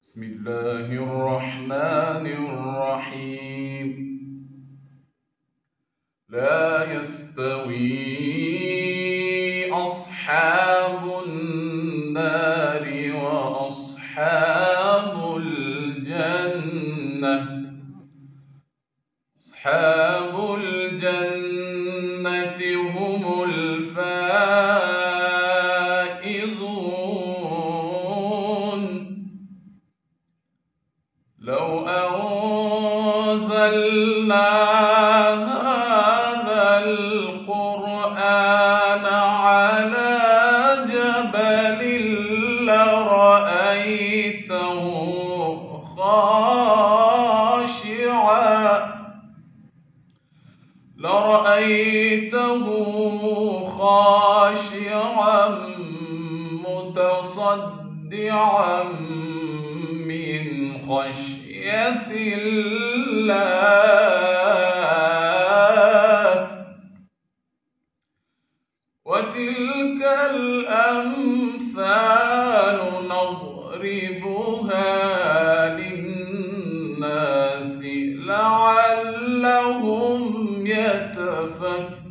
بسم الله الرحمن الرحيم. لا يستوي أصحاب النار وأصحاب الجنة. أصحاب الجنة هم الفائزون. لو أنزلنا هذا القرآن على جبل لرأيته خاشعا متصدعا من خشية الله. وتلك الأمثال نضربها للناس لعلهم يتفكرون.